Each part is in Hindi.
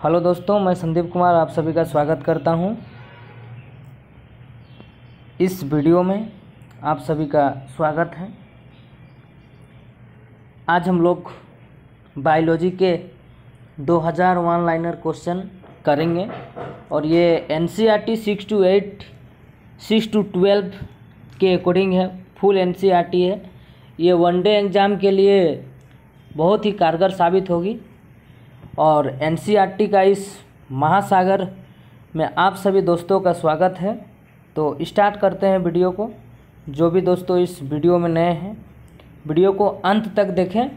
हेलो दोस्तों, मैं संदीप कुमार आप सभी का स्वागत करता हूं। इस वीडियो में आप सभी का स्वागत है। आज हम लोग बायोलॉजी के 2000 वन लाइनर क्वेश्चन करेंगे और ये NCERT 6 to 8 6 to 12 के अकॉर्डिंग है। फुल NCERT है। ये वनडे एग्ज़ाम के लिए बहुत ही कारगर साबित होगी और NCERT का इस महासागर में आप सभी दोस्तों का स्वागत है। तो स्टार्ट करते हैं वीडियो को। जो भी दोस्तों इस वीडियो में नए हैं, वीडियो को अंत तक देखें,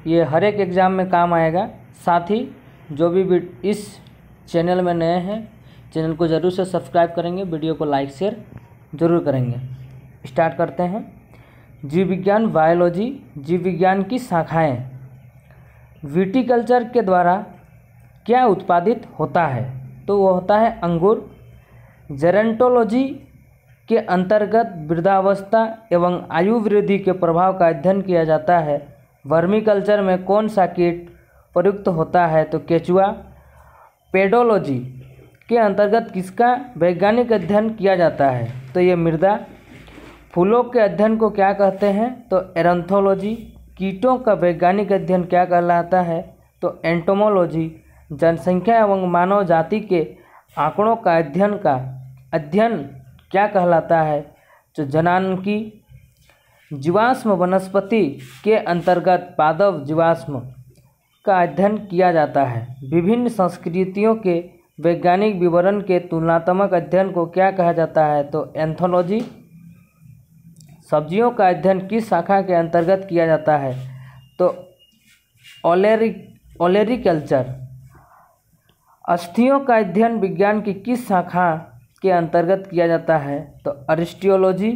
ये हर एक एग्ज़ाम में काम आएगा। साथ ही जो भी इस चैनल में नए हैं, चैनल को ज़रूर से सब्सक्राइब करेंगे, वीडियो को लाइक शेयर ज़रूर करेंगे। स्टार्ट करते हैं। जीव विज्ञान बायोलॉजी, जीव विज्ञान की शाखाएँ। विटिकल्चर के द्वारा क्या उत्पादित होता है? तो वो होता है अंगूर। जेरेंटोलॉजी के अंतर्गत वृद्धावस्था एवं आयु वृद्धि के प्रभाव का अध्ययन किया जाता है। वर्मीकल्चर में कौन सा कीट प्रयुक्त होता है? तो केचुआ। पेडोलॉजी के अंतर्गत किसका वैज्ञानिक अध्ययन किया जाता है? तो ये मृदा। फूलों के अध्ययन को क्या कहते हैं? तो एरंथोलॉजी। कीटों का वैज्ञानिक अध्ययन क्या कहलाता है? तो एंटोमोलॉजी। जनसंख्या एवं मानव जाति के आंकड़ों का अध्ययन क्या कहलाता है? तो जनानकी। जीवाश्म वनस्पति के अंतर्गत पादप जीवाश्म का अध्ययन किया जाता है। विभिन्न संस्कृतियों के वैज्ञानिक विवरण के तुलनात्मक अध्ययन को क्या कहा जाता है? तो एंथोलॉजी। सब्जियों का अध्ययन किस शाखा के अंतर्गत किया जाता है? तो ओलेरीकल्चर। अस्थियों का अध्ययन विज्ञान की किस शाखा के अंतर्गत किया जाता है? तो अरिस्टियोलॉजी।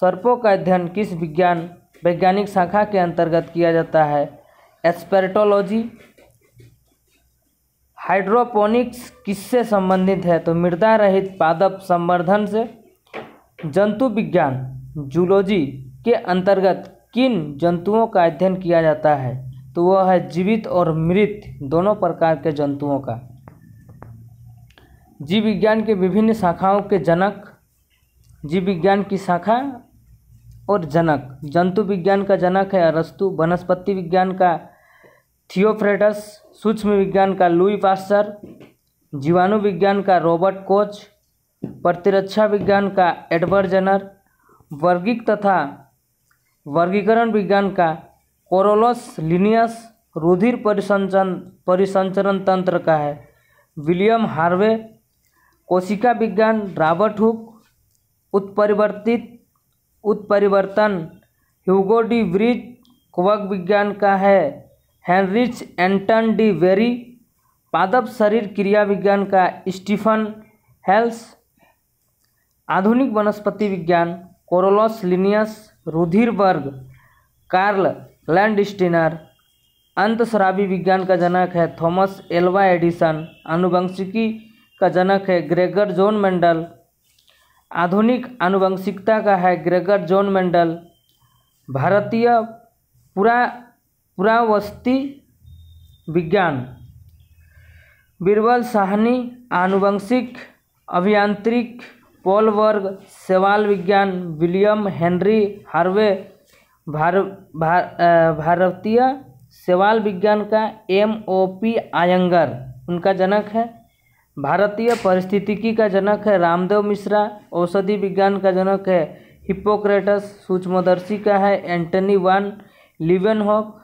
सर्पों का अध्ययन किस वैज्ञानिक शाखा के अंतर्गत किया जाता है? एस्पेर्टोलॉजी। हाइड्रोपोनिक्स किससे संबंधित है? तो मृदा रहित पादप संवर्धन से। जंतु विज्ञान जूलॉजी के अंतर्गत किन जंतुओं का अध्ययन किया जाता है? तो वह है जीवित और मृत दोनों प्रकार के जंतुओं का। जीव विज्ञान के विभिन्न शाखाओं के जनक। जीव विज्ञान की शाखा और जनक। जंतु विज्ञान का जनक है अरस्तु। वनस्पति विज्ञान का थियोफ्रेटस। सूक्ष्म विज्ञान का लुई पास्चर। जीवाणु विज्ञान का रॉबर्ट कोच। प्रतिरक्षा विज्ञान का एडवर्ड जेनर। वर्गिक तथा वर्गीकरण विज्ञान का कोरोलस लिनियस। रुधिर परिसंचरण तंत्र का है विलियम हार्वे। कोशिका विज्ञान रॉबर्ट हुक। उत्परिवर्तन ह्यूगो डी व्रीज। क्वाक विज्ञान का है हेनरिच एंटन डी वेरी। पादप शरीर क्रिया विज्ञान का स्टीफन हेल्स। आधुनिक वनस्पति विज्ञान कोरोलस लिनियस। रुधिर वर्ग कार्ल लैंडस्टीनर। अंतःस्रावी विज्ञान का जनक है थॉमस एल्वा एडिसन। आनुवंशिकी का जनक है ग्रेगर जॉन मेंडल। आधुनिक आनुवंशिकता का है ग्रेगर जॉन मेंडल। भारतीय पुरावस्ती विज्ञान बीरबल साहनी। आनुवंशिक अभियांत्रिक पॉल वर्ग। शैवाल विज्ञान विलियम हेनरी हार्वे। भारतीय शैवाल विज्ञान का MOP आयंगर उनका जनक है। भारतीय पारिस्थितिकी का जनक है रामदेव मिश्रा। औषधि विज्ञान का जनक है हिप्पोक्रेटस। सूक्ष्मदर्शी का है एंटनी वान लीवेनहॉक।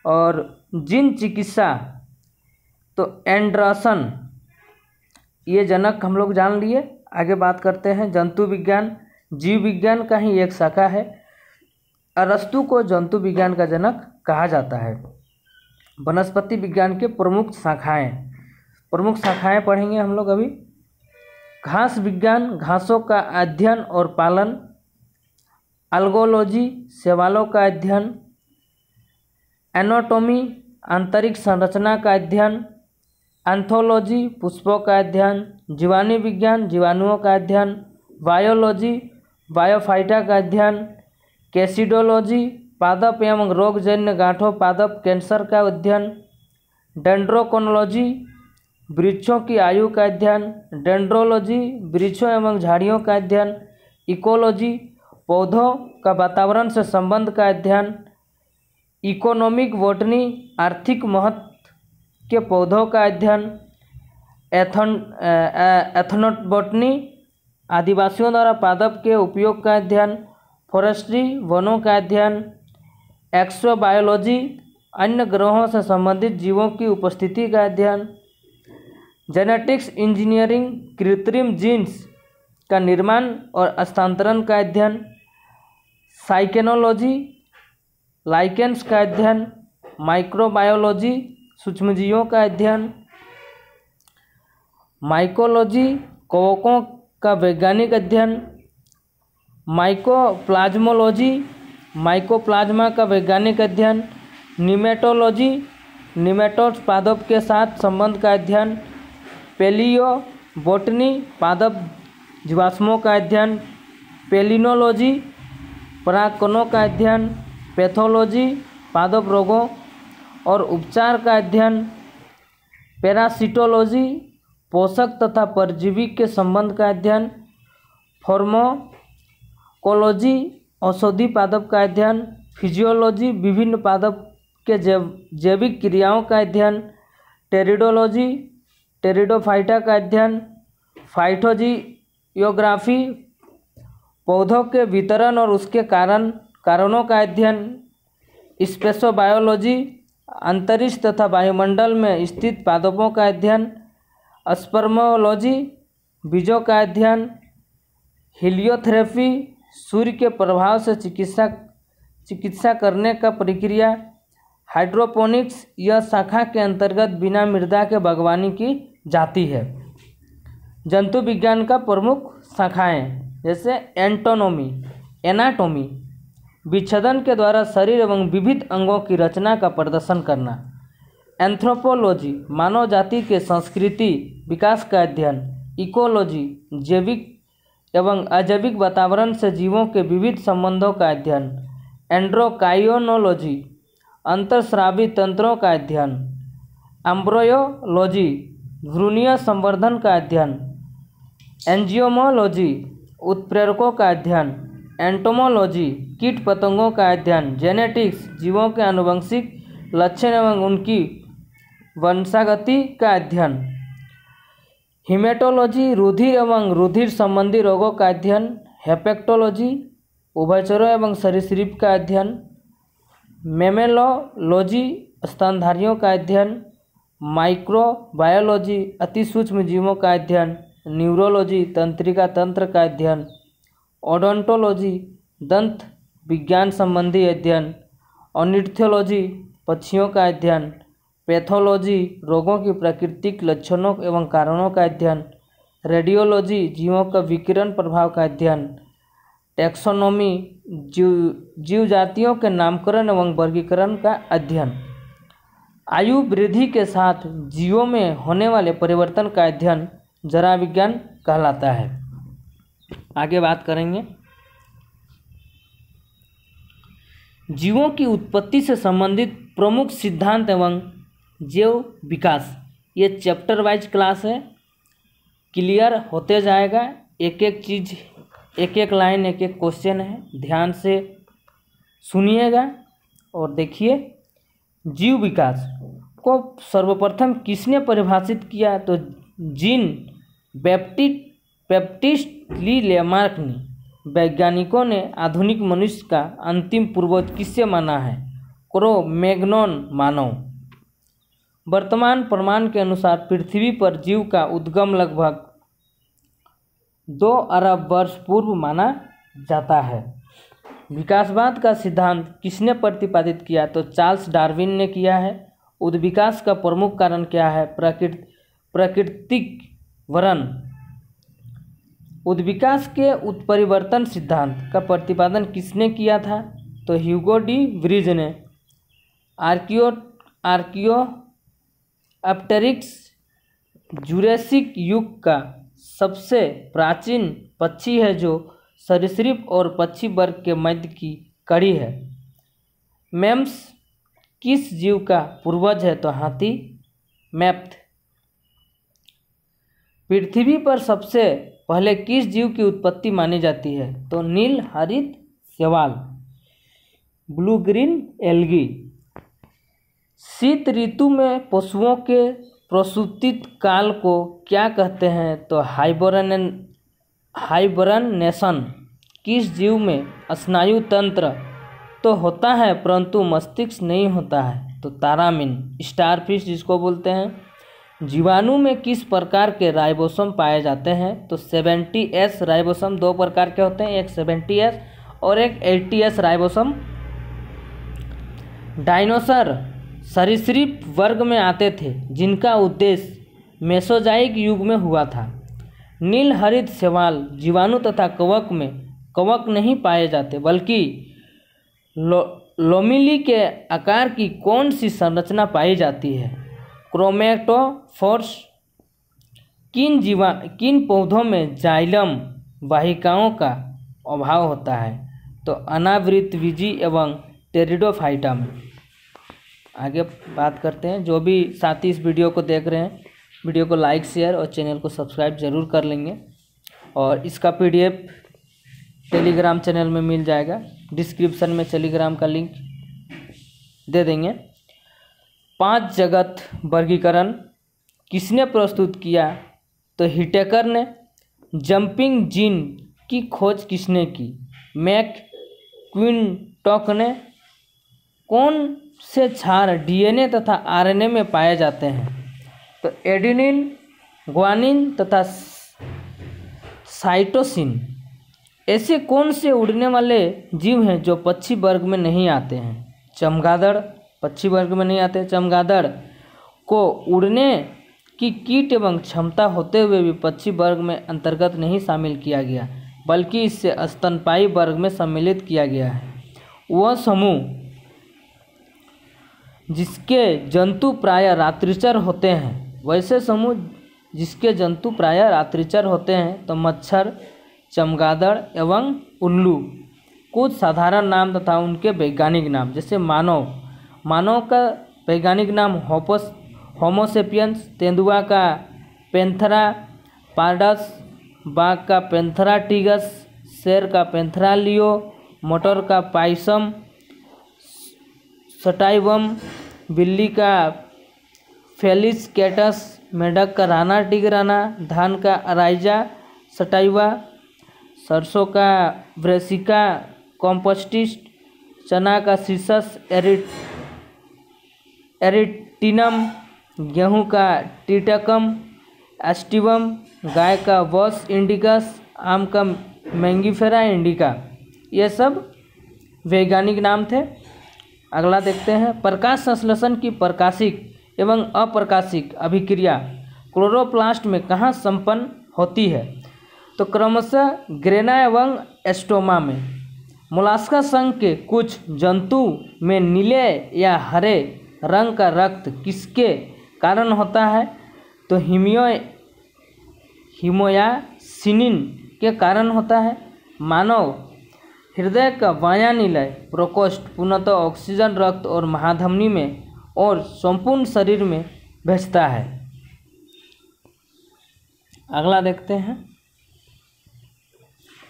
और जीन चिकित्सा तो एंडरसन, ये जनक हम लोग जान लिए। आगे बात करते हैं जंतु विज्ञान। जीव विज्ञान का ही एक शाखा है। अरस्तु को जंतु विज्ञान का जनक कहा जाता है। वनस्पति विज्ञान के प्रमुख शाखाएं पढ़ेंगे हम लोग अभी। घास विज्ञान घासों का अध्ययन और पालन। अल्गोलॉजी शैवालों का अध्ययन। एनाटॉमी आंतरिक संरचना का अध्ययन। एंथोलॉजी पुष्पों का अध्ययन। जीवाणु विज्ञान जीवाणुओं का अध्ययन। बायोलॉजी बायोफाइटा का अध्ययन। कैसिडोलॉजी पादप एवं रोगजन्य गांठों पादप कैंसर का अध्ययन। डेंड्रोक्रोनोलॉजी वृक्षों की आयु का अध्ययन, डेंड्रोलॉजी वृक्षों एवं झाड़ियों का अध्ययन, इकोलॉजी पौधों का वातावरण से संबंध का अध्ययन, इकोनॉमिक बॉटनी आर्थिक महत्व के पौधों का अध्ययन, एथनोबॉटनी आदिवासियों द्वारा पादप के उपयोग का अध्ययन, फॉरेस्ट्री वनों का अध्ययन, एक्सोबायोलॉजी अन्य ग्रहों से संबंधित जीवों की उपस्थिति का अध्ययन, जेनेटिक्स इंजीनियरिंग कृत्रिम जीन्स का निर्माण और हस्तांतरण का अध्ययन, साइकेनोलॉजी लाइकेंस का अध्ययन, माइक्रोबायोलॉजी सूक्ष्मजीवों का अध्ययन, माइकोलॉजी कवकों का वैज्ञानिक अध्ययन, माइकोप्लाज्मोलॉजी माइकोप्लाज्मा का वैज्ञानिक अध्ययन, निमेटोलॉजी निमेटोड्स पादप के साथ संबंध का अध्ययन, पेलियोबोटनी पादप जीवाश्मों का अध्ययन, पेलिनोलॉजी परागकणों का अध्ययन, पैथोलॉजी पादप रोगों और उपचार का अध्ययन, पैरासिटोलॉजी पोषक तथा परजीवी के संबंध का अध्ययन, फार्माकोलॉजी औषधि पादप का अध्ययन, फिजियोलॉजी विभिन्न पादप के जैविक क्रियाओं का अध्ययन, टेरिडोलॉजी टेरिडोफाइटा का अध्ययन, फाइटोजियोग्राफी पौधों के वितरण और उसके कारणों का अध्ययन, स्पेसोबायोलॉजी अंतरिक्ष तथा वायुमंडल में स्थित पादपों का अध्ययन, स्पर्मोलॉजी बीजों का अध्ययन, हीलियोथेरेपी सूर्य के प्रभाव से चिकित्सा करने का प्रक्रिया, हाइड्रोपोनिक्स यह शाखा के अंतर्गत बिना मृदा के बागवानी की जाती है। जंतु विज्ञान का प्रमुख शाखाएं जैसे एनाटोमी विच्छेदन के द्वारा शरीर एवं विविध अंगों की रचना का प्रदर्शन करना, एंथ्रोपोलॉजी मानव जाति के संस्कृति विकास का अध्ययन, इकोलॉजी जैविक एवं अजैविक वातावरण से जीवों के विविध संबंधों का अध्ययन, एंड्रोक्राइनोलॉजी अंतर्स्रावी तंत्रों का अध्ययन, एम्ब्रोयोलॉजी भ्रूणीय संवर्धन का अध्ययन, एंजियोमोलॉजी उत्प्रेरकों का अध्ययन, एंटोमोलॉजी कीट पतंगों का अध्ययन, जेनेटिक्स जीवों के आनुवंशिक लक्षण एवं उनकी वंशागति का अध्ययन, हीमेटोलॉजी रुधिर एवं रुधिर संबंधी रोगों का अध्ययन, हेपेटोलॉजी उभयचरों एवं सरीसृप का अध्ययन, मेमेलोलॉजी स्तनधारियों का अध्ययन, माइक्रोबायोलॉजी अति सूक्ष्म जीवों का अध्ययन, न्यूरोलॉजी तंत्रिका तंत्र का अध्ययन, ओडोंटोलॉजी दंत विज्ञान संबंधी अध्ययन, ऑर्निथोलॉजी पक्षियों का अध्ययन, पैथोलॉजी रोगों की प्राकृतिक लक्षणों एवं कारणों का अध्ययन, रेडियोलॉजी जीवों का विकिरण प्रभाव का अध्ययन, टैक्सोनॉमी जीव जातियों के नामकरण एवं वर्गीकरण का अध्ययन, आयु वृद्धि के साथ जीवों में होने वाले परिवर्तन का अध्ययन जरा विज्ञान कहलाता है। आगे बात करेंगे जीवों की उत्पत्ति से संबंधित प्रमुख सिद्धांत एवं जैव विकास। ये चैप्टर वाइज क्लास है, क्लियर होते जाएगा, एक एक चीज़ एक एक लाइन एक एक क्वेश्चन है, ध्यान से सुनिएगा और देखिए। जीव विकास को सर्वप्रथम किसने परिभाषित किया? तो जीन बैप्टिस्ट ली लेमार्क ने। वैज्ञानिकों ने आधुनिक मनुष्य का अंतिम पूर्वज किससे माना है? क्रो-मैग्नोन मानव। वर्तमान प्रमाण के अनुसार पृथ्वी पर जीव का उद्गम लगभग 2 अरब वर्ष पूर्व माना जाता है। विकासवाद का सिद्धांत किसने प्रतिपादित किया? तो चार्ल्स डार्विन ने किया है। उद्विकास का प्रमुख कारण क्या है? प्राकृतिक वरण। उद्विकास के उत्परिवर्तन सिद्धांत का प्रतिपादन किसने किया था? तो ह्यूगो डी व्रीज ने। आर्कियोप्टेरिक्स जुरेसिक युग का सबसे प्राचीन पक्षी है जो सरीसृप और पक्षी वर्ग के मध्य की कड़ी है। मेम्स किस जीव का पूर्वज है? तो हाथी। मैप्थ। पृथ्वी पर सबसे पहले किस जीव की उत्पत्ति मानी जाती है? तो नील हरित शैवाल, ब्लू ग्रीन एल्गी। शीत ऋतु में पशुओं के प्रसूति काल को क्या कहते हैं? तो हाइबरनेशन। किस जीव में स्नायु तंत्र तो होता है परंतु मस्तिष्क नहीं होता है? तो तारामीन, स्टारफिश जिसको बोलते हैं। जीवाणु में किस प्रकार के राइबोसोम पाए जाते हैं? तो 70S राइबोसोम। दो प्रकार के होते हैं, एक 70S और एक 80S राइबोसोम। डायनासोर सरीसृप वर्ग में आते थे जिनका उद्देश्य मेसोजाइक युग में हुआ था। नील हरित शैवाल जीवाणु तथा कवक में कवक नहीं पाए जाते बल्कि लोमिली के आकार की कौन सी संरचना पाई जाती है? क्रोमेटोफोर्स। किन पौधों में जाइलम वाहिकाओं का अभाव होता है? तो अनावृतबीजी एवं टेरिडोफाइटा में। आगे बात करते हैं। जो भी साथी इस वीडियो को देख रहे हैं, वीडियो को लाइक शेयर और चैनल को सब्सक्राइब जरूर कर लेंगे। और इसका PDF टेलीग्राम चैनल में मिल जाएगा, डिस्क्रिप्शन में टेलीग्राम का लिंक दे देंगे। 5 जगत वर्गीकरण किसने प्रस्तुत किया? तो हिटेकर ने। जंपिंग जीन की खोज किसने की? मैकक्लिंटोक ने। कौन से क्षार DNA तथा RNA में पाए जाते हैं? तो एडेनिन, ग्वानिन तथा साइटोसिन। ऐसे कौन से उड़ने वाले जीव हैं जो पक्षी वर्ग में नहीं आते हैं? चमगादड़ पक्षी वर्ग में नहीं आते। चमगादड़ को उड़ने की कीट एवं क्षमता होते हुए भी पक्षी वर्ग में अंतर्गत नहीं शामिल किया गया बल्कि इससे स्तनपायी वर्ग में सम्मिलित किया गया है। वह समूह जिसके जंतु प्रायः रात्रिचर होते हैं, वैसे समूह जिसके जंतु प्रायः रात्रिचर होते हैं तो मच्छर, चमगादड़ एवं उल्लू। कुछ साधारण नाम तथा उनके वैज्ञानिक नाम। जैसे मानव का वैज्ञानिक नाम होमोसेपियंस, तेंदुआ का पैंथेरा पार्डस, बाघ का पैंथेरा टिगस, शेर का पैंथेरा लियो, मोटर का पाइसम सटाइवम, बिल्ली का फेलिस कैटस, मेढक का राना टिगराना, धान का अराइजा सटाइवा, सरसों का ब्रेसिका कॉम्पोस्टिस, चना का सीसस एरिटिनम, गेहूं का टिटकम एस्टिवम, गाय का वॉस इंडिकस, आम का मैंगीफेरा इंडिका। ये सब वैज्ञानिक नाम थे। अगला देखते हैं। प्रकाश संश्लेषण की प्रकाशिक एवं अप्रकाशिक अभिक्रिया क्लोरोप्लास्ट में कहाँ संपन्न होती है? तो क्रमशः ग्रेना एवं एस्टोमा में। मोलास्का संघ के कुछ जंतु में नीले या हरे रंग का रक्त किसके कारण होता है? तो हिमोयासिनिन के कारण होता है। मानव हृदय का बायां निलय प्रोकोस्ट पूर्णतः ऑक्सीजन रक्त और महाधमनी में और संपूर्ण शरीर में भेजता है। अगला देखते हैं।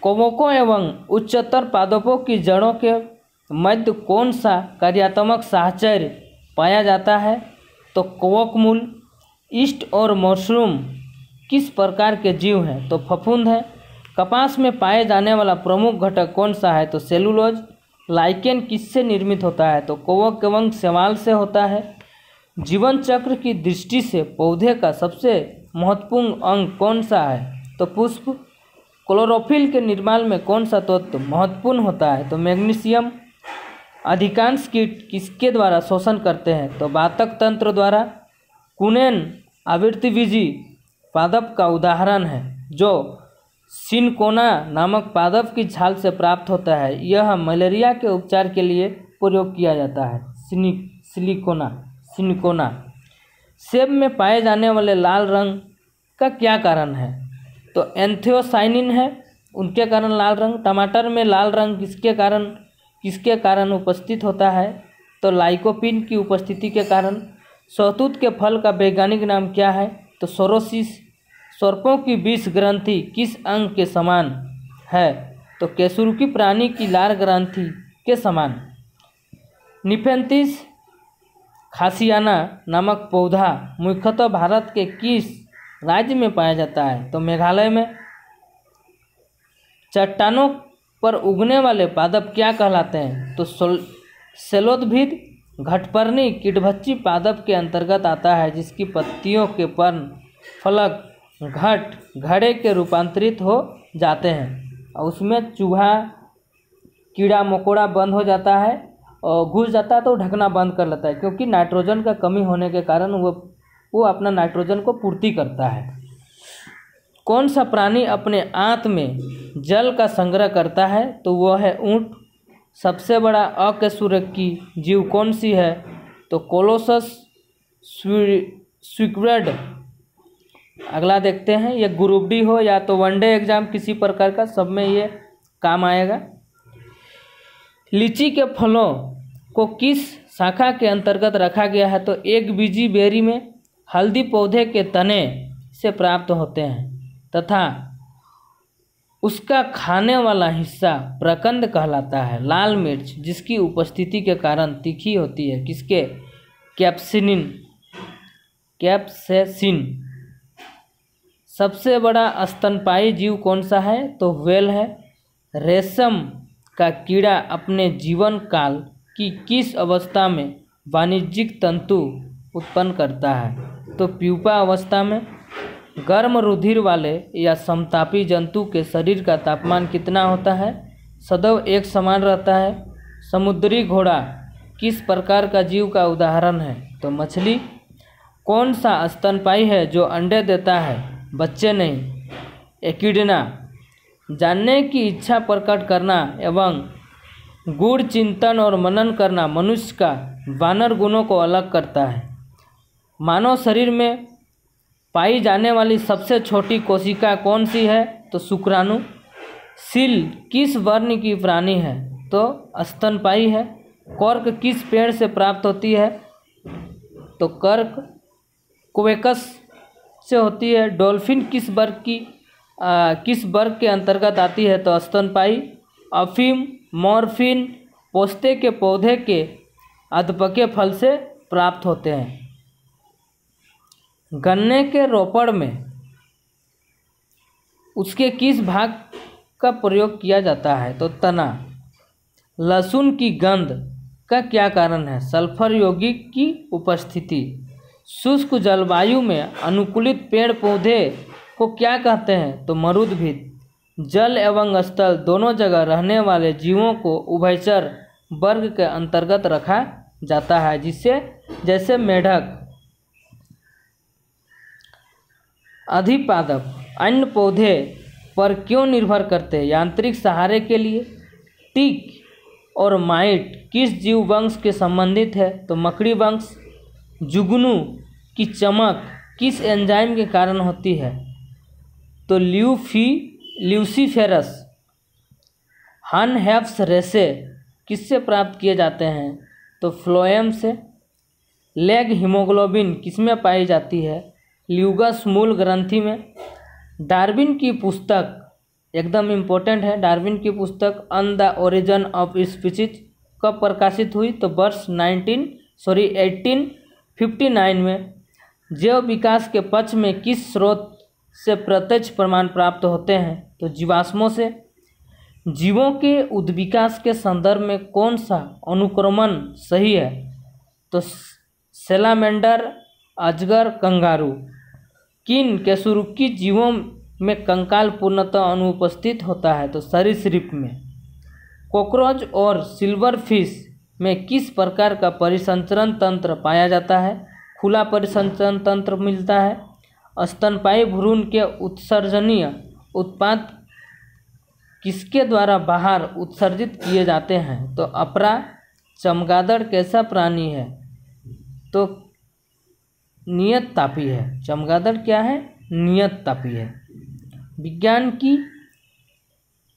कवकों एवं उच्चतर पादपों की जड़ों के मध्य कौन सा कार्यात्मक साहचर्य पाया जाता है? तो कवक मूल। ईस्ट और मशरूम किस प्रकार के जीव हैं? तो फफूंद है। कपास में पाए जाने वाला प्रमुख घटक कौन सा है? तो सेलुलोज। लाइकेन किससे निर्मित होता है? तो कवक एवं शैवाल से होता है। जीवन चक्र की दृष्टि से पौधे का सबसे महत्वपूर्ण अंग कौन सा है? तो पुष्प। क्लोरोफिल के निर्माण में कौन सा तत्व महत्वपूर्ण होता है? तो मैग्नीशियम। अधिकांश कीट किसके द्वारा शोषण करते हैं? तो वातक तंत्र द्वारा। कुनेन आवृतबीजी पादप का उदाहरण है जो सिनकोना नामक पादप की छाल से प्राप्त होता है। यह मलेरिया के उपचार के लिए प्रयोग किया जाता है। सिनकोना। सेब में पाए जाने वाले लाल रंग का क्या कारण है? तो एंथोसाइनिन है, उनके कारण लाल रंग। टमाटर में लाल रंग किसके कारण उपस्थित होता है? तो लाइकोपिन की उपस्थिति के कारण। शहतूत के फल का वैज्ञानिक नाम क्या है? तो सोरोसिस। सर्पों की विष ग्रंथि किस अंग के समान है? तो कशेरुकी प्राणी की लार ग्रंथि के समान। निफेंथिस खासियाना नामक पौधा मुख्यतः भारत के किस राज्य में पाया जाता है? तो मेघालय में। चट्टानों पर उगने वाले पादप क्या कहलाते हैं? तो शैलोद्भिद। घटपर्णी कीटभक्षी पादप के अंतर्गत आता है जिसकी पत्तियों के पर्ण फलक घड़े के रूपांतरित हो जाते हैं और उसमें चूहा कीड़ा मकोड़ा बंद हो जाता है और घुस जाता है तो ढकना बंद कर लेता है, क्योंकि नाइट्रोजन का कमी होने के कारण वो अपना नाइट्रोजन को पूर्ति करता है। कौन सा प्राणी अपने आंत में जल का संग्रह करता है? तो वह है ऊँट। सबसे बड़ा अकशेरुकी जीव कौन सी है? तो कोलोसस स्क्विड। अगला देखते हैं, ये ग्रुप डी हो या तो वनडे एग्जाम किसी प्रकार का, सब में ये काम आएगा। लीची के फलों को किस शाखा के अंतर्गत रखा गया है? तो एक बीजी बेरी में। हल्दी पौधे के तने से प्राप्त होते हैं तथा उसका खाने वाला हिस्सा प्रकंद कहलाता है। लाल मिर्च जिसकी उपस्थिति के कारण तीखी होती है, किसके? कैप्सेसिन। सबसे बड़ा स्तनपायी जीव कौन सा है? तो व्हेल है। रेशम का कीड़ा अपने जीवन काल की किस अवस्था में वाणिज्यिक तंतु उत्पन्न करता है? तो प्यूपा अवस्था में। गर्म रुधिर वाले या समतापी जंतु के शरीर का तापमान कितना होता है? सदैव एक समान रहता है। समुद्री घोड़ा किस प्रकार का जीव का उदाहरण है? तो मछली। कौन सा स्तनपायी है जो अंडे देता है, बच्चे नहीं? एकिडना। जानने की इच्छा प्रकट करना एवं गूढ़ चिंतन और मनन करना मनुष्य का वानर गुणों को अलग करता है। मानव शरीर में पाई जाने वाली सबसे छोटी कोशिका कौन सी है? तो शुक्राणु। सील किस वर्ण की प्राणी है? तो स्तनपायी है। कॉर्क किस पेड़ से प्राप्त होती है? तो कर्क क्वेकस से होती है। डॉल्फिन किस वर्ग के अंतर्गत आती है? तो स्तनपायी। अफीम मॉर्फिन पोस्ते के पौधे के अधपके फल से प्राप्त होते हैं। गन्ने के रोपड़ में उसके किस भाग का प्रयोग किया जाता है? तो तना। लहसुन की गंध का क्या कारण है? सल्फर यौगिक की उपस्थिति। शुष्क जलवायु में अनुकूलित पेड़ पौधे को क्या कहते हैं? तो मरुद्भिद। जल एवं स्थल दोनों जगह रहने वाले जीवों को उभयचर वर्ग के अंतर्गत रखा जाता है, जैसे मेढक। अधिपादप अन्य पौधे पर क्यों निर्भर करते हैं? यांत्रिक सहारे के लिए। टिक और माइट किस जीव वंश के संबंधित है? तो मकड़ी वंश। जुगनू की चमक किस एंजाइम के कारण होती है? तो ल्यूसीफेरस। हनहेफ्स रेशे किससे प्राप्त किए जाते हैं? तो फ्लोएम से। लेग हीमोग्लोबिन किसमें पाई जाती है? ल्यूगस मूल ग्रंथि में। डार्विन की पुस्तक एकदम इम्पोर्टेंट है। डार्विन की पुस्तक on the origin of species कब प्रकाशित हुई? तो वर्ष 1859 में। जैव विकास के पक्ष में किस स्रोत से प्रत्यक्ष प्रमाण प्राप्त होते हैं? तो जीवाश्मों से। जीवों के उद्विकास के संदर्भ में कौन सा अनुक्रमण सही है? तो सैलामेंडर, अजगर, कंगारू। किन कशेरुकी जीवों में कंकाल पूर्णतः अनुपस्थित होता है? तो सरीसृप में। कॉकरोच और सिल्वरफिश में किस प्रकार का परिसंचरण तंत्र पाया जाता है? खुला परिसंचरण तंत्र मिलता है। स्तनपायी भ्रूण के उत्सर्जनीय उत्पाद किसके द्वारा बाहर उत्सर्जित किए जाते हैं? तो अपरा। चमगादड़ कैसा प्राणी है? तो नियत तापी है। चमगादड़ क्या है? नियत तापी है। विज्ञान की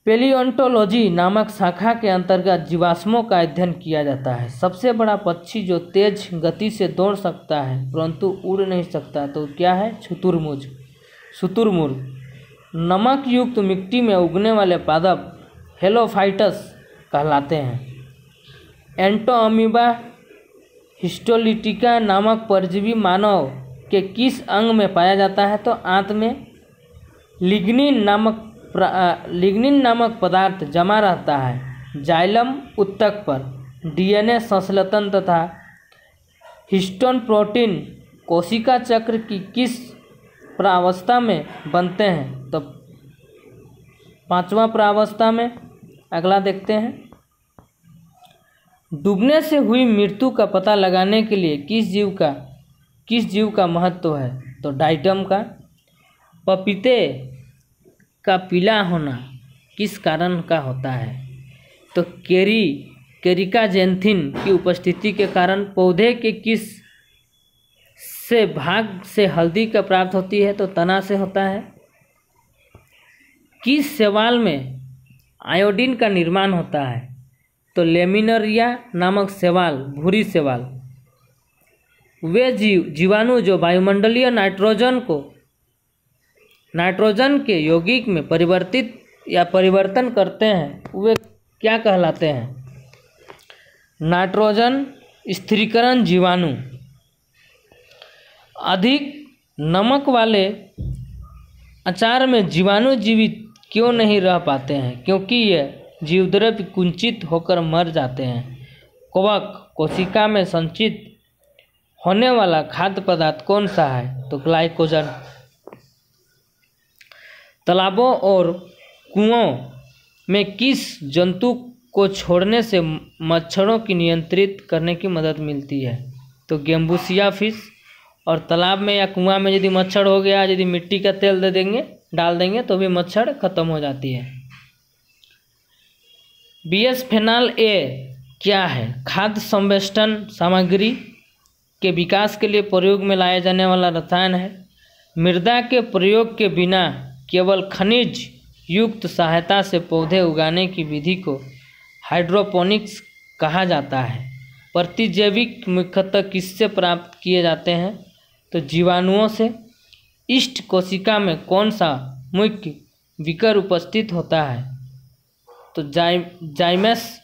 पेलियोंटोलॉजी नामक शाखा के अंतर्गत जीवाश्मों का अध्ययन किया जाता है। सबसे बड़ा पक्षी जो तेज गति से दौड़ सकता है परंतु उड़ नहीं सकता तो क्या है? शुतुरमुर्ग। नमक युक्त मिट्टी में उगने वाले पादप हेलोफाइटस कहलाते हैं। एंटोअमीबा हिस्टोलिटिका नामक परजीवी मानव के किस अंग में पाया जाता है? तो आंत में। लिग्निन नामक पदार्थ जमा रहता है जाइलम उत्तक पर। डीएनए संश्लेषण तथा हिस्टोन प्रोटीन कोशिका चक्र की किस प्रावस्था में बनते हैं? तो 5वां प्रावस्था में। अगला देखते हैं। डूबने से हुई मृत्यु का पता लगाने के लिए किस जीव का महत्व है? तो डाइटम का। पपीते का पीला होना किस कारण का होता है? तो केरिकाजेंथिन की उपस्थिति के कारण। पौधे के किस से भाग से हल्दी का प्राप्त होती है? तो तना से होता है। किस शैवाल में आयोडीन का निर्माण होता है? तो लेमिनरिया नामक शैवाल, भूरी शैवाल। वे जीवाणु जो वायुमंडलीय नाइट्रोजन के यौगिक में परिवर्तन करते हैं वे क्या कहलाते हैं? नाइट्रोजन स्थिरीकरण जीवाणु। अधिक नमक वाले अचार में जीवाणु जीवित क्यों नहीं रह पाते हैं? क्योंकि यह जीवद्रव्य कुंचित होकर मर जाते हैं। कवक कोशिका में संचित होने वाला खाद्य पदार्थ कौन सा है? तो ग्लाइकोजन। तालाबों और कुओं में किस जंतु को छोड़ने से मच्छरों की नियंत्रित करने की मदद मिलती है? तो गेम्बुसिया फिश। और तालाब में या कुआं में यदि मच्छर हो गया, यदि मिट्टी का तेल डाल देंगे तो भी मच्छर खत्म हो जाती है। बिसफेनॉल ए क्या है? खाद्य संवेष्टन सामग्री के विकास के लिए प्रयोग में लाया जाने वाला रसायन है। मृदा के प्रयोग के बिना केवल खनिज युक्त सहायता से पौधे उगाने की विधि को हाइड्रोपोनिक्स कहा जाता है। प्रतिजैविक मुख्यतः किससे प्राप्त किए जाते हैं? तो जीवाणुओं से। इष्ट कोशिका में कौन सा मुख्य विकर उपस्थित होता है? तो जाइमस।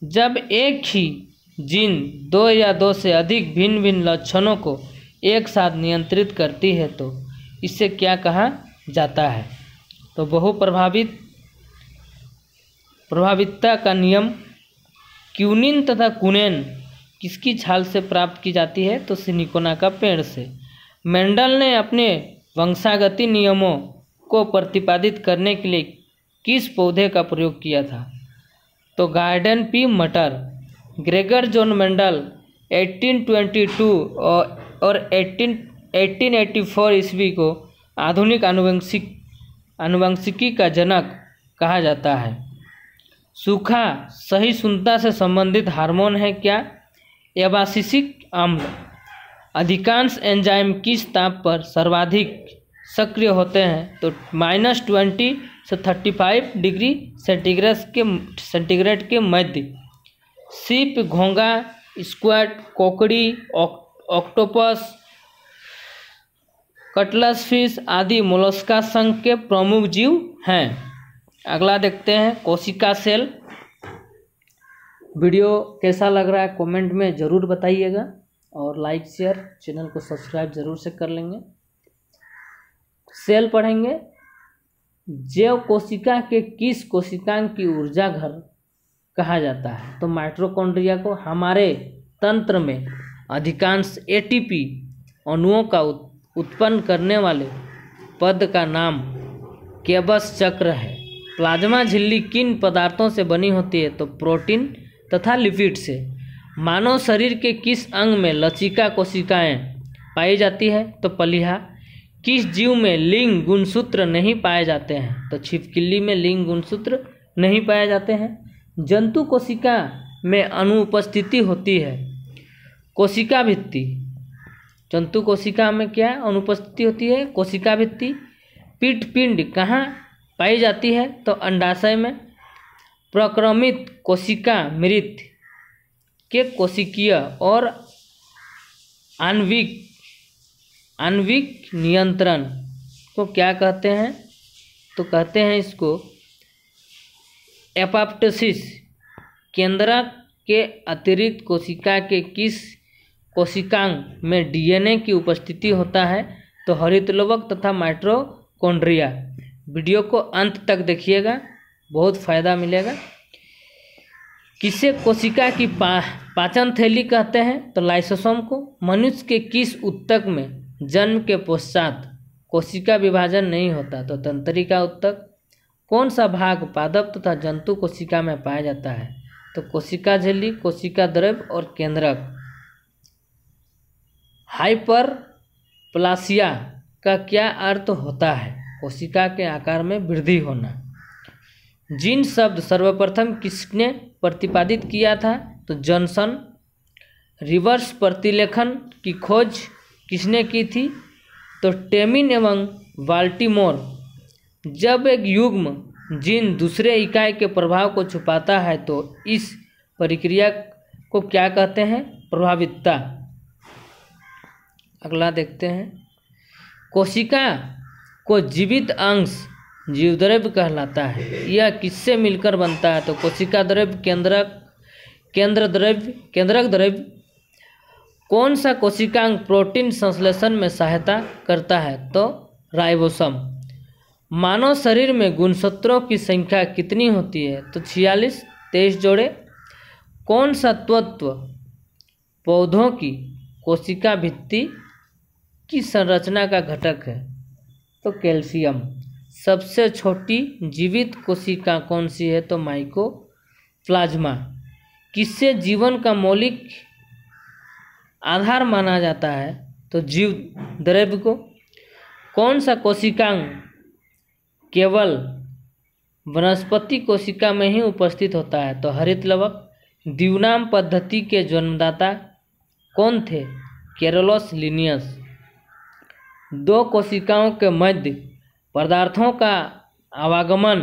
जब एक ही जीन 2 या 2 से अधिक भिन्न भिन्न लक्षणों को एक साथ नियंत्रित करती है तो इसे क्या कहा जाता है? तो प्रभावितता का नियम। क्यूनिन तथा कुनेन किसकी छाल से प्राप्त की जाती है? तो सिनिकोना का पेड़ से। मेंडल ने अपने वंशागति नियमों को प्रतिपादित करने के लिए किस पौधे का प्रयोग किया था? तो गार्डन पी मटर। ग्रेगर जॉन मेंडल 1822 और 1884 ईस्वी को आधुनिक आनुवंशिकी का जनक कहा जाता है। सूखा सहिष्णुता से संबंधित हार्मोन है क्या? एबासिसिक अम्ल। अधिकांश एंजाइम किस ताप पर सर्वाधिक सक्रिय होते हैं? तो -20 से 35 डिग्री सेंटीग्रेड के मध्य। सीप, घोंगा, स्क्वैड, कोकड़ी, ऑक्टोपस, कटलस फिश आदि मोलस्का संघ के प्रमुख जीव हैं। अगला देखते हैं कोशिका सेल। वीडियो कैसा लग रहा है कमेंट में ज़रूर बताइएगा और लाइक शेयर चैनल को सब्सक्राइब ज़रूर से कर लेंगे। सेल पढ़ेंगे। जैव कोशिका के किस कोशिकांग की ऊर्जा घर कहा जाता है? तो माइटोकॉन्ड्रिया को। हमारे तंत्र में अधिकांश एटीपी अणुओं का उत्पन्न करने वाले पद का नाम केबस चक्र है। प्लाज्मा झिल्ली किन पदार्थों से बनी होती है? तो प्रोटीन तथा लिपिड से। मानव शरीर के किस अंग में लचिका कोशिकाएं पाई जाती है? तो पलिहा। किस जीव में लिंग गुणसूत्र नहीं पाए जाते हैं? तो छिपकली में लिंग गुणसूत्र नहीं पाए जाते हैं। जंतु कोशिका में अनुपस्थिति होती है। कोशिका भित्ति। जंतु कोशिका में क्या अनुपस्थिति होती है? कोशिका भित्ति। पीठ पिंड कहाँ पाई जाती है? तो अंडाशय में प्रक्रमित कोशिका मृत के कोशिकीय और आणविक नियंत्रण को क्या कहते हैं? तो कहते हैं इसको एपोप्टोसिस। केंद्रक के अतिरिक्त कोशिका के किस कोशिकांग में डीएनए की उपस्थिति होता है? तो हरितलवक तथा माइटोकॉन्ड्रिया। वीडियो को अंत तक देखिएगा, बहुत फायदा मिलेगा। किसे कोशिका की पाचन थैली कहते हैं? तो लाइसोसोम को। मनुष्य के किस ऊतक में जन्म के पश्चात कोशिका विभाजन नहीं होता? तो तंत्रिका ऊतक। कौन सा भाग पादप तथा जंतु कोशिका में पाया जाता है? तो कोशिका झिल्ली, कोशिका द्रव्य और केंद्रक। हाइपरप्लासिया का क्या अर्थ होता है? कोशिका के आकार में वृद्धि होना। जीन शब्द सर्वप्रथम किसने प्रतिपादित किया था? तो जॉनसन। रिवर्स प्रतिलेखन की खोज किसने की थी? तो टेमिन एवं बाल्टीमोर। जब एक युग्म जीन दूसरे इकाई के प्रभाव को छुपाता है तो इस प्रक्रिया को क्या कहते हैं? प्रभावितता। अगला देखते हैं। कोशिका को जीवित अंश जीवद्रव्य कहलाता है। यह किससे मिलकर बनता है? तो कोशिका द्रव्य, केंद्रक द्रव्य। कौन सा कोशिकांग प्रोटीन संश्लेषण में सहायता करता है? तो राइबोसोम। मानव शरीर में गुणसूत्रों की संख्या कितनी होती है? तो 46, 23 जोड़े। कौन सा तत्व पौधों की कोशिका भित्ति की संरचना का घटक है? तो कैल्शियम। सबसे छोटी जीवित कोशिका कौन सी है? तो माइकोप्लाज्मा। किससे जीवन का मौलिक आधार माना जाता है? तो जीव द्रव्य को। कौन सा कोशिकांग केवल वनस्पति कोशिका में ही उपस्थित होता है? तो हरितलवक। द्विनाम पद्धति के जन्मदाता कौन थे? Carolus Linnaeus. दो कोशिकाओं के मध्य पदार्थों का आवागमन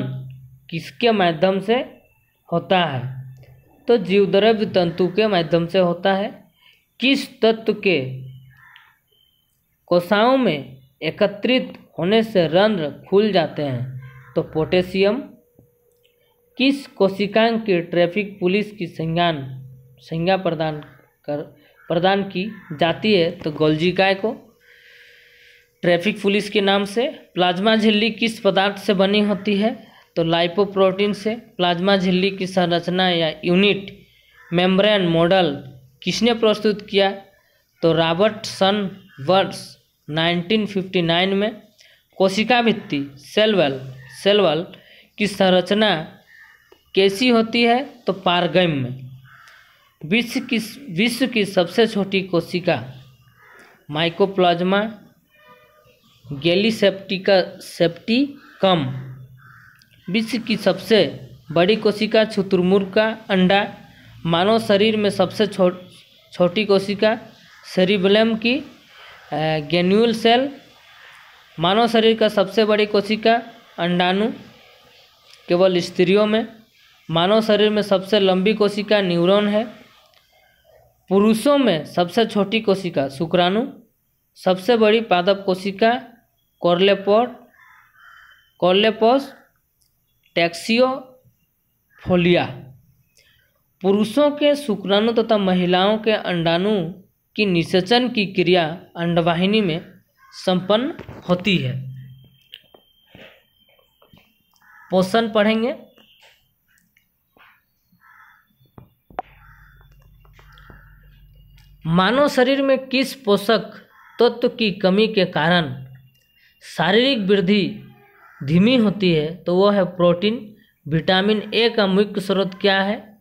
किसके माध्यम से होता है? तो जीवद्रव्य तंतु के माध्यम से होता है। किस तत्व के कोशिकाओं में एकत्रित होने से रंध्र खुल जाते हैं? तो पोटेशियम। किस कोशिकांग की ट्रैफिक पुलिस की संज्ञा प्रदान की जाती है? तो गोल्जिकाय को ट्रैफिक पुलिस के नाम से। प्लाज्मा झिल्ली किस पदार्थ से बनी होती है? तो लाइपोप्रोटीन से। प्लाज्मा झिल्ली की संरचना या यूनिट मेम्ब्रेन मॉडल किसने प्रस्तुत किया? तो रॉबर्टसन वर्ष 1959 में। कोशिका भित्ति सेल वॉल की संरचना कैसी होती है? तो पारगम्य में। विश्व की सबसे छोटी कोशिका माइकोप्लाज्मा गैलीसेप्टिकम। विश्व की सबसे बड़ी कोशिका शुतुरमुर्ग का अंडा। मानव शरीर में सबसे छोटी कोशिका सेरिबेलम की ग्रेन्यूल सेल। मानव शरीर का सबसे बड़ी कोशिका अंडाणु केवल स्त्रियों में। मानव शरीर में सबसे लंबी कोशिका न्यूरॉन है। पुरुषों में सबसे छोटी कोशिका शुक्राणु। सबसे बड़ी पादप कोशिका कोर्लेपोस टैक्सियोफोलिया। पुरुषों के शुक्राणु तथा महिलाओं के अंडाणु की निषेचन की क्रिया अंडवाहिनी में संपन्न होती है। पोषण पढ़ेंगे। मानव शरीर में किस पोषक तत्व की कमी के कारण शारीरिक वृद्धि धीमी होती है? तो वह है प्रोटीन। विटामिन ए का मुख्य स्रोत क्या है?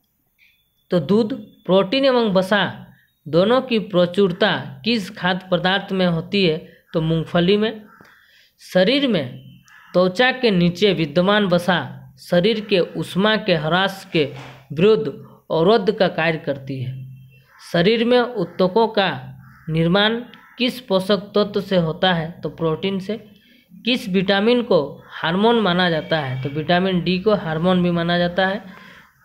तो दूध। प्रोटीन एवं वसा दोनों की प्रचुरता किस खाद्य पदार्थ में होती है? तो मूंगफली में। शरीर में त्वचा के नीचे विद्यमान वसा शरीर के ऊष्मा के ह्रास के विरुद्ध अवरोध का कार्य करती है। शरीर में ऊतकों का निर्माण किस पोषक तत्व से होता है? तो प्रोटीन से। किस विटामिन को हार्मोन माना जाता है? तो विटामिन डी को हार्मोन भी माना जाता है।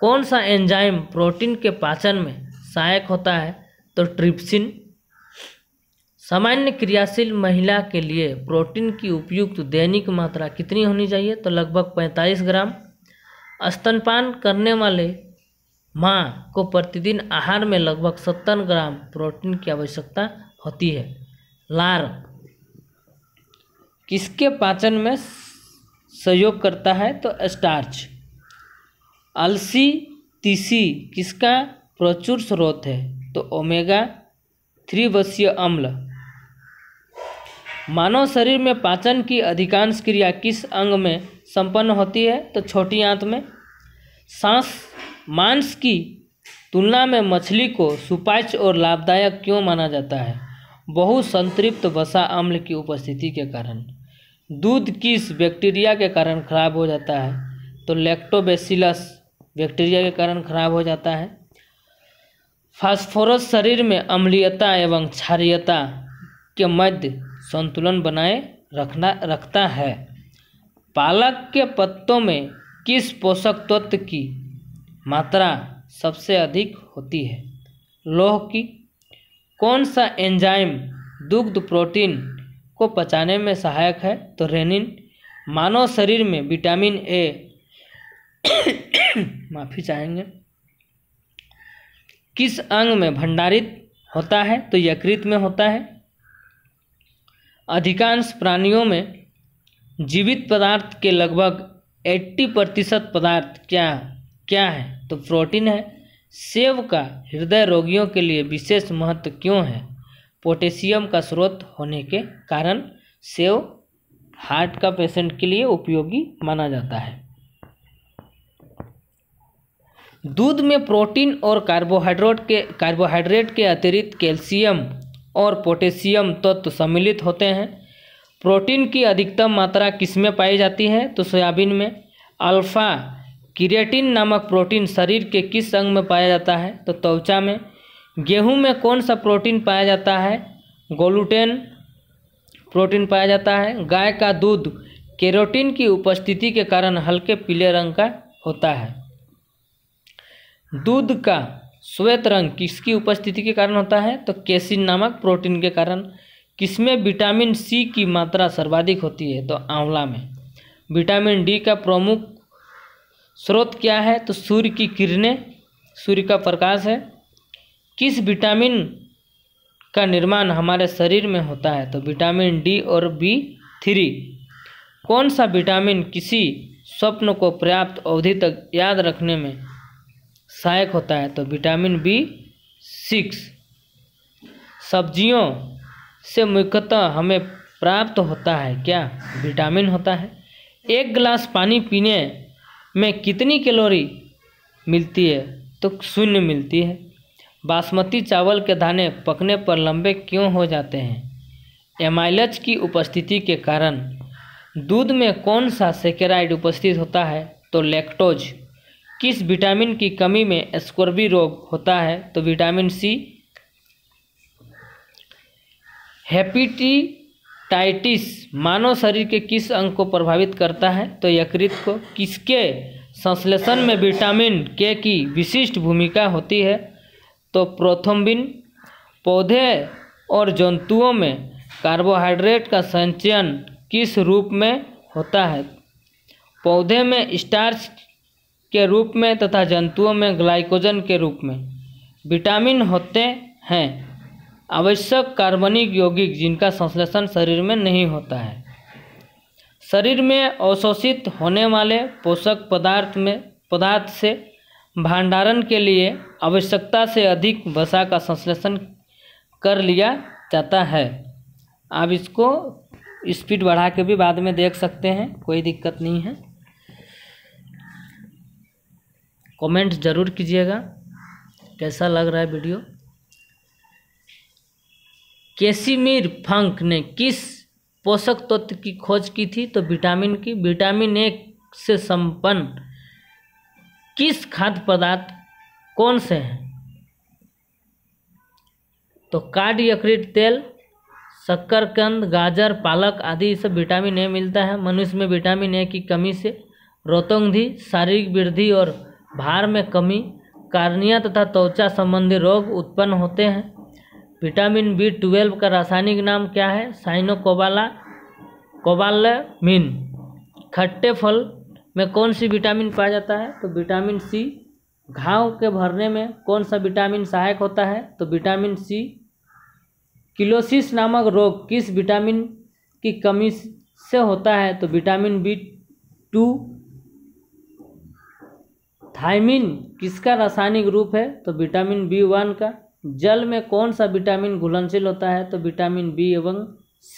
कौन सा एंजाइम प्रोटीन के पाचन में सहायक होता है? तो ट्रिप्सिन। सामान्य क्रियाशील महिला के लिए प्रोटीन की उपयुक्त दैनिक मात्रा कितनी होनी चाहिए? तो लगभग 45 ग्राम। स्तनपान करने वाले माँ को प्रतिदिन आहार में लगभग 70 ग्राम प्रोटीन की आवश्यकता होती है। लार किसके पाचन में सहयोग करता है? तो स्टार्च। अलसी तीसी किसका प्रचुर स्रोत है? तो ओमेगा 3 वसीय अम्ल। मानव शरीर में पाचन की अधिकांश क्रिया किस अंग में संपन्न होती है? तो छोटी आंत में। मांस की तुलना में मछली को सुपाच्य और लाभदायक क्यों माना जाता है? बहुसंतृप्त वसा अम्ल की उपस्थिति के कारण। दूध किस बैक्टीरिया के कारण खराब हो जाता है? तो लैक्टोबैसिलस बैक्टीरिया के कारण खराब हो जाता है। फास्फोरस शरीर में अम्लीयता एवं क्षारीयता के मध्य संतुलन बनाए रखता है। पालक के पत्तों में किस पोषक तत्व की मात्रा सबसे अधिक होती है? लौह की। कौन सा एंजाइम दुग्ध प्रोटीन को पचाने में सहायक है? तो रेनिन। मानव शरीर में विटामिन ए माफी चाहेंगे किस अंग में भंडारित होता है? तो यकृत में होता है। अधिकांश प्राणियों में जीवित पदार्थ के लगभग 80% पदार्थ क्या है? तो प्रोटीन है। सेव का हृदय रोगियों के लिए विशेष महत्व क्यों है? पोटेशियम का स्रोत होने के कारण सेव हार्ट का पेशेंट के लिए उपयोगी माना जाता है। दूध में प्रोटीन और कार्बोहाइड्रेट के अतिरिक्त कैल्शियम और पोटेशियम तत्व सम्मिलित होते हैं। प्रोटीन की अधिकतम मात्रा किसमें पाई जाती है? तो सोयाबीन में। अल्फा क्रिएटिन नामक प्रोटीन शरीर के किस अंग में पाया जाता है? तो त्वचा में। गेहूं में कौन सा प्रोटीन पाया जाता है? ग्लूटेन प्रोटीन पाया जाता है। गाय का दूध केरोटीन की उपस्थिति के कारण हल्के पीले रंग का होता है। दूध का श्वेत रंग किसकी उपस्थिति के कारण होता है? तो केसिन नामक प्रोटीन के कारण। किसमें विटामिन सी की मात्रा सर्वाधिक होती है? तो आंवला में। विटामिन डी का प्रमुख स्रोत क्या है? तो सूर्य की किरणें, सूर्य का प्रकाश है। किस विटामिन का निर्माण हमारे शरीर में होता है? तो विटामिन डी और B3। कौन सा विटामिन किसी स्वप्न को पर्याप्त अवधि तक याद रखने में सहायक होता है? तो विटामिन B6। सब्जियों से मुख्यतः हमें प्राप्त होता है क्या? विटामिन होता है। एक गिलास पानी पीने में कितनी कैलोरी मिलती है? तो 0 मिलती है। बासमती चावल के दाने पकने पर लंबे क्यों हो जाते हैं? एमाइलेज की उपस्थिति के कारण। दूध में कौन सा सैकेराइड उपस्थित होता है? तो लैक्टोज। किस विटामिन की कमी में स्कर्वी रोग होता है? तो विटामिन सी। हेपेटाइटिस मानव शरीर के किस अंग को प्रभावित करता है? तो यकृत को। किसके संश्लेषण में विटामिन के की विशिष्ट भूमिका होती है? तो प्रोथ्रोम्बिन। पौधे और जंतुओं में कार्बोहाइड्रेट का संचयन किस रूप में होता है? पौधे में स्टार्च के रूप में तथा जंतुओं में ग्लाइकोजन के रूप में। विटामिन होते हैं आवश्यक कार्बनिक यौगिक जिनका संश्लेषण शरीर में नहीं होता है। शरीर में अवशोषित होने वाले पोषक पदार्थ से भंडारण के लिए आवश्यकता से अधिक वसा का संश्लेषण कर लिया जाता है। आप इसको स्पीड बढ़ा के भी बाद में देख सकते हैं, कोई दिक्कत नहीं है। कमेंट ज़रूर कीजिएगा कैसा लग रहा है वीडियो। कैसिमिर फंक ने किस पोषक तत्व की खोज की थी? तो विटामिन की। विटामिन ए से संपन्न किस खाद्य पदार्थ कौन से हैं? तो कार्ड यकृत तेल, शकरकंद, गाजर, पालक आदि सब विटामिन ए मिलता है। मनुष्य में विटामिन ए की कमी से रोतोंधी, शारीरिक वृद्धि और भार में कमी, कार्निया तथा त्वचा संबंधी रोग उत्पन्न होते हैं। विटामिन B12 का रासायनिक नाम क्या है? साइनोकोबालामिन। खट्टे फल में कौन सी विटामिन पाया जाता है? तो विटामिन सी। घाव के भरने में कौन सा विटामिन सहायक होता है? तो विटामिन सी। किलोसिस नामक रोग किस विटामिन की कमी से होता है? तो विटामिन B2। थायमिन किसका रासायनिक रूप है? तो विटामिन B1 का। जल में कौन सा विटामिन घुलनशील होता है? तो विटामिन B एवं C।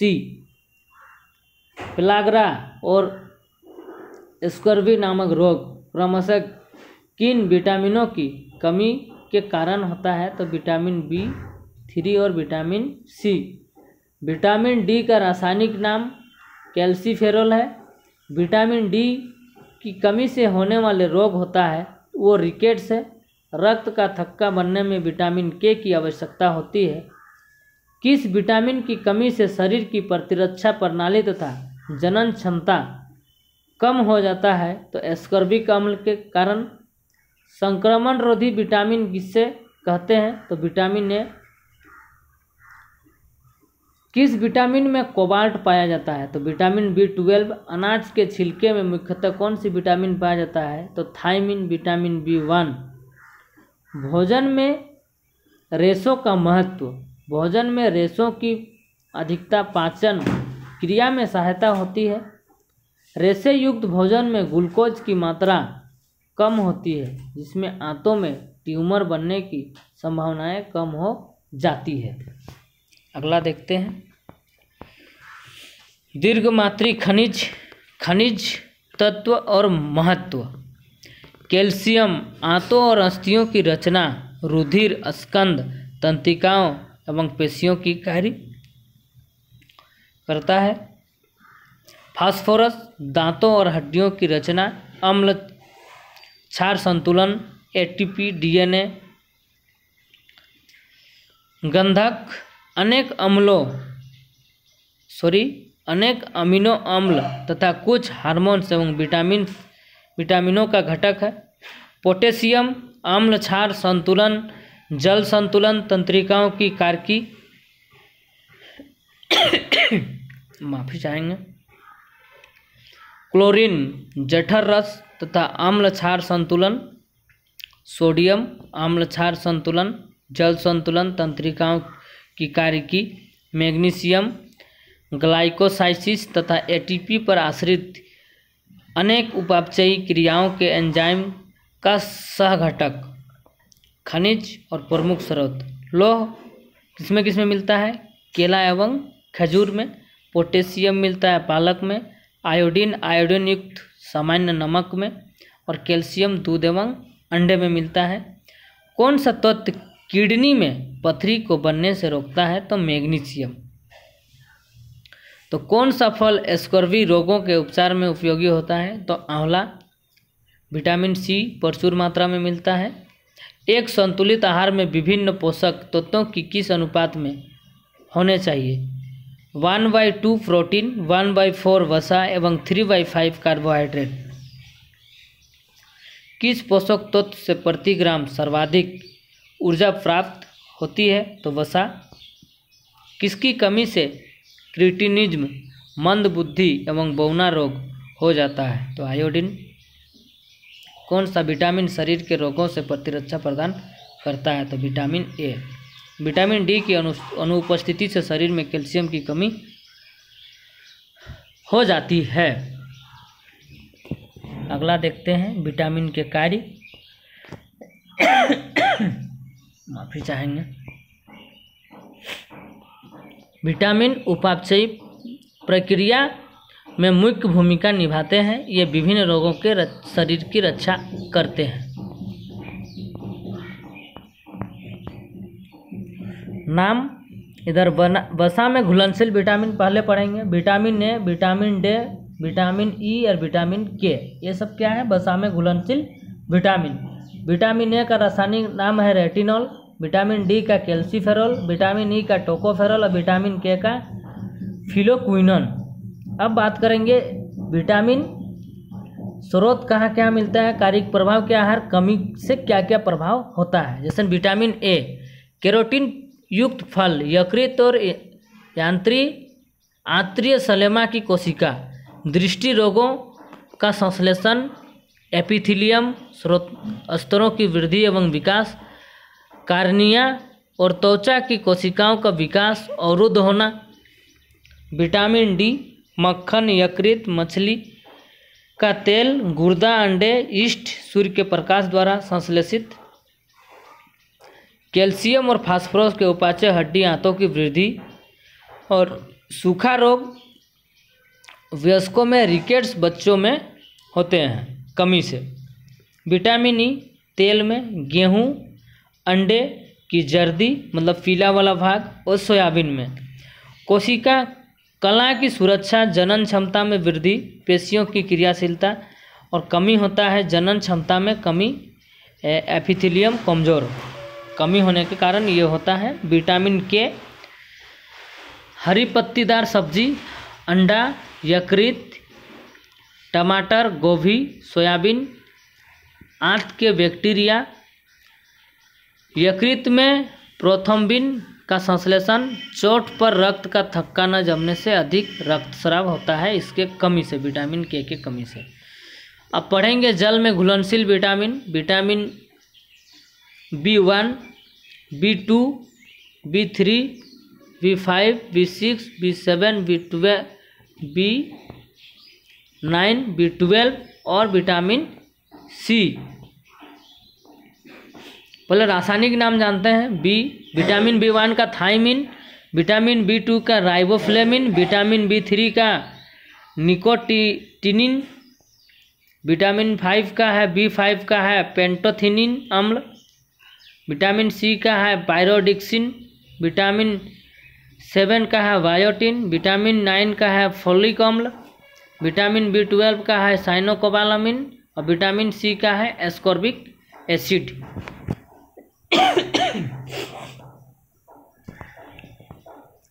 पेलाग्रा और स्कर्वी नामक रोग क्रमशः किन विटामिनों की कमी के कारण होता है? तो विटामिन B3 और विटामिन C। विटामिन डी का रासायनिक नाम कैल्सीफेरॉल है। विटामिन डी की कमी से होने वाले रोग होता है वो रिकेट्स है। रक्त का थक्का बनने में विटामिन के की आवश्यकता होती है। किस विटामिन की कमी से शरीर की प्रतिरक्षा प्रणाली तथा जनन क्षमता कम हो जाता है? तो एस्कॉर्बिक अम्ल के कारण। संक्रमण रोधी विटामिन किससे कहते हैं? तो विटामिन ए। किस विटामिन में कोबाल्ट पाया जाता है? तो विटामिन B12। अनाज के छिलके में मुख्यतः कौन सी विटामिन पाया जाता है? तो थायमिन, विटामिन B1। भोजन में रेशों का महत्व। भोजन में रेशों की अधिकता पाचन क्रिया में सहायता होती है। रेशे युक्त भोजन में ग्लूकोज की मात्रा कम होती है जिसमें आंतों में ट्यूमर बनने की संभावनाएं कम हो जाती है। अगला देखते हैं। दीर्घमात्री खनिज तत्व और महत्व। कैल्शियम आंतों और अस्थियों की रचना, रुधिर, स्कंद, तंत्रिकाओं एवं पेशियों की कार्य करता है। फास्फोरस दांतों और हड्डियों की रचना, अम्ल क्षार संतुलन, ATP, DNA। गंधक अनेक अमीनो अम्ल तथा कुछ हार्मोन्स एवं विटामिनों का घटक है। पोटेशियम अम्ल क्षार संतुलन, जल संतुलन, तंत्रिकाओं की कार्य माफी चाहेंगे। क्लोरीन जठर रस तथा अम्ल क्षार संतुलन। सोडियम अम्ल क्षार संतुलन, जल संतुलन, तंत्रिकाओं की कार्य की। मैग्नीशियम ग्लाइकोसाइसिस तथा ATP पर आश्रित अनेक उपापचयी क्रियाओं के एंजाइम का सहघटक। खनिज और प्रमुख स्रोत। लौह किसमें मिलता है? केला एवं खजूर में। पोटेशियम मिलता है पालक में। आयोडीन युक्त सामान्य नमक में। और कैल्शियम दूध एवं अंडे में मिलता है। कौन सा तत्व किडनी में पथरी को बनने से रोकता है? तो मैग्नीशियम। तो कौन सा फल स्कर्वी रोगों के उपचार में उपयोगी होता है? तो आंवला। विटामिन C प्रचुर मात्रा में मिलता है। एक संतुलित आहार में विभिन्न पोषक तत्वों की किस अनुपात में होने चाहिए? 1/2 प्रोटीन, 1/4 वसा एवं 3/5 कार्बोहाइड्रेट। किस पोषक तत्व से प्रति ग्राम सर्वाधिक ऊर्जा प्राप्त होती है? तो वसा। किसकी कमी से क्रिटिनिज्म, मंद बुद्धि एवं बौना रोग हो जाता है? तो आयोडीन। कौन सा विटामिन शरीर के रोगों से प्रतिरक्षा प्रदान करता है? तो विटामिन A। विटामिन डी की अनुपस्थिति से शरीर में कैल्शियम की कमी हो जाती है। अगला देखते हैं विटामिन के कार्य। माफी चाहेंगे। विटामिन उपापचयी प्रक्रिया में मुख्य भूमिका निभाते हैं। ये विभिन्न रोगों के शरीर की रक्षा करते हैं। नाम इधर वसा में घुलनशील विटामिन पहले पढ़ेंगे। Vitamin A, vitamin D, vitamin E और विटामिन के, ये सब क्या है? वसा में घुलनशील विटामिन। विटामिन ए का रासायनिक नाम है रेटिनॉल। विटामिन डी का कैल्सीफेरॉल, विटामिन ई का टोकोफेरॉल और विटामिन के का फिलोक्विनोन। अब बात करेंगे विटामिन स्रोत कहाँ क्या मिलता है, कार्यिक प्रभाव क्या है, कमी से क्या क्या प्रभाव होता है। जैसे विटामिन ए, कैरोटीन युक्त फल, यकृत और आंतरीय सलेमा की कोशिका, दृष्टि रोगों का संश्लेषण, एपिथेलियम स्तरों की वृद्धि एवं विकास, कार्निया और त्वचा की कोशिकाओं का विकास अवरुद्ध होना। विटामिन डी, मक्खन, यकृत, मछली का तेल, गुर्दा, अंडे, यीस्ट, सूर्य के प्रकाश द्वारा संश्लेषित। कैल्शियम और फास्फोरस के उपापचय, हड्डी, आंतों की वृद्धि और सूखा रोग वयस्कों में, रिकेट्स बच्चों में होते हैं कमी से। विटामिन ई तेल में, गेहूं, अंडे की जर्दी मतलब पीला वाला भाग और सोयाबीन में। कोशिका कला की सुरक्षा, जनन क्षमता में वृद्धि, पेशियों की क्रियाशीलता और कमी होता है जनन क्षमता में कमी, एपिथेलियम कमजोर कमी होने के कारण ये होता है। विटामिन के, हरी पत्तीदार सब्जी, अंडा, यकृत, टमाटर, गोभी, सोयाबीन, आंत के बैक्टीरिया, यकृत में प्रोथ्रोम्बिन का संश्लेषण, चोट पर रक्त का थक्का न जमने से अधिक रक्तस्राव होता है इसके कमी से, विटामिन के कमी से। अब पढ़ेंगे जल में घुलनशील vitamin. Vitamin B1, B2, B3, B5, B6, B7, B12, B9, B12 और विटामिन सी। पहले रासायनिक नाम जानते हैं। विटामिन B1 का थायमिन, विटामिन B2 का राइबोफ्लेविन, विटामिन B3 का निकोटिनिन, विटामिन 5 का है B5 का है पेंटोथिनिन अम्ल, विटामिन सी का है पायरोडिक्सिन, विटामिन 7 का है बायोटिन, विटामिन 9 का है फोलिक अम्ल, विटामिन B12 का है साइनोकोबालामिन और विटामिन सी का है एस्कॉर्बिक एसिड।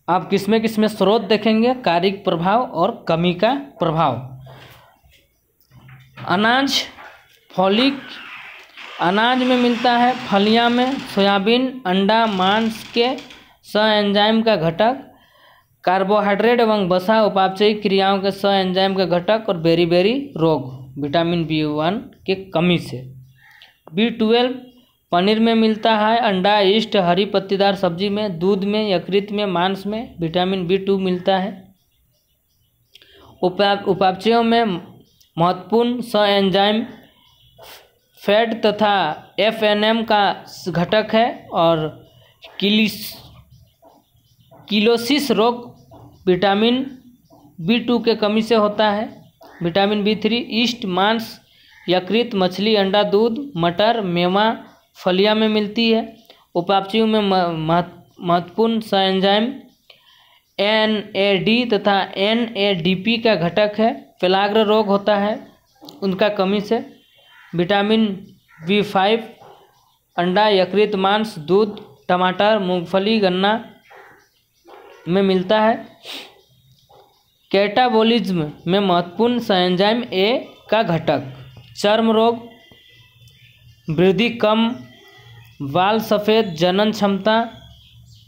आप किसमें स्रोत देखेंगे, कार्यिक प्रभाव और कमी का प्रभाव। अनाज, फॉलिक अनाज में मिलता है, फलियां में सोयाबीन, अंडा, मांस के एंजाइम का घटक, कार्बोहाइड्रेट एवं वसा उपापचयी क्रियाओं के एंजाइम का घटक और बेरी रोग विटामिन B1 के कमी से। B12 पनीर में मिलता है, अंडा, यीस्ट, हरी पत्तीदार सब्जी में, दूध में, यकृत में, मांस में विटामिन B2 मिलता है। उपापचयों में महत्वपूर्ण एंजाइम फैट तथा FNM का घटक है और किलोसिस रोग विटामिन B2 के कमी से होता है। विटामिन B3 यीस्ट, मांस, यकृत, मछली, अंडा, दूध, मटर, मेवा, फलियां में मिलती है। उपापचयों में महत्वपूर्ण एंजाइम NAD तथा NADP का घटक है। पेलाग्र रोग होता है उनका कमी से। विटामिन B5 अंडा, यकृत, मांस, दूध, टमाटर, मूंगफली, गन्ना में मिलता है। कैटाबोलिज्म में महत्वपूर्ण एंजाइम A का घटक। चर्म रोग, वृद्धि कम, बाल सफ़ेद, जनन क्षमता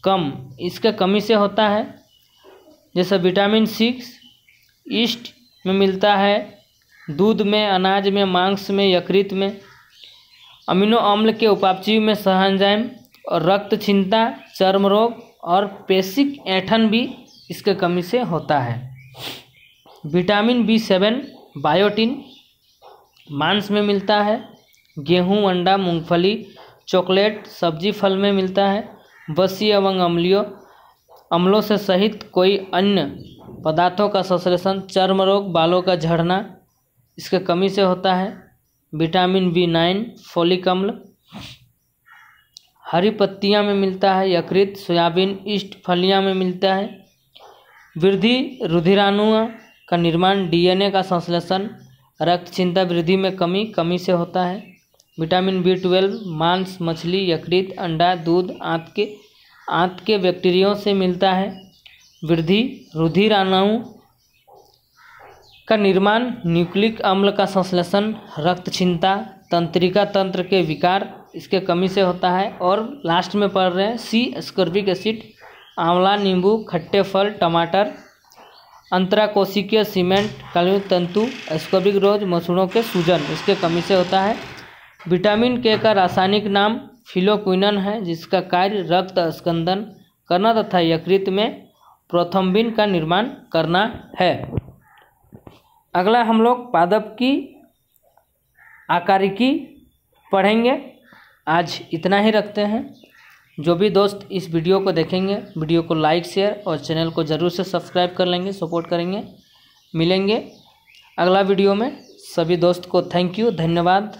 कम इसके कमी से होता है। जैसे विटामिन 6 यीस्ट में मिलता है, दूध में, अनाज में, मांस में, यकृत में। अमीनो अम्ल के उपापचयों में एंजाइम और रक्तक्षीणता, चर्म रोग और पेशिक ऐंठन भी इसके कमी से होता है। विटामिन B7 बायोटिन मांस में मिलता है, गेहूं, अंडा, मूंगफली, चॉकलेट, सब्जी, फल में मिलता है। वसीय एवं अम्लों से सहित कोई अन्य पदार्थों का संश्लेषण, चर्म रोग, बालों का झड़ना इसके कमी से होता है। विटामिन B9 फोलिक अम्ल हरी पत्तियां में मिलता है, यकृत, सोयाबीन, यीस्ट, फलियां में मिलता है। वृद्धि, रुधिराणुओं का निर्माण, DNA का संश्लेषण, रक्तक्षीणता वृद्धि में कमी से होता है। विटामिन B12 मांस, मछली, यकृत, अंडा, दूध, आंत के बैक्टीरियों से मिलता है। वृद्धि, रुधिर अणु का निर्माण, न्यूक्लिक अम्ल का संश्लेषण, रक्त क्षीणता, तंत्रिका तंत्र के विकार इसके कमी से होता है। और लास्ट में पढ़ रहे हैं सी एस्कॉर्बिक एसिड, आंवला, नींबू, खट्टे फल, टमाटर, अंतराकोशिकीय सीमेंट, काल्युक्त तंतु, एस्कॉर्बिक रोज, मसूड़ों के सूजन इसके कमी से होता है। विटामिन के का रासायनिक नाम फिलोक्विनन है, जिसका कार्य रक्त स्कंदन करना तथा यकृत में प्रोथ्रोम्बिन का निर्माण करना है। अगला हम लोग पादप की आकारिकी पढ़ेंगे। आज इतना ही रखते हैं। जो भी दोस्त इस वीडियो को देखेंगे, वीडियो को लाइक, शेयर और चैनल को ज़रूर से सब्सक्राइब कर लेंगे, सपोर्ट करेंगे। मिलेंगे अगला वीडियो में। सभी दोस्त को थैंक यू, धन्यवाद।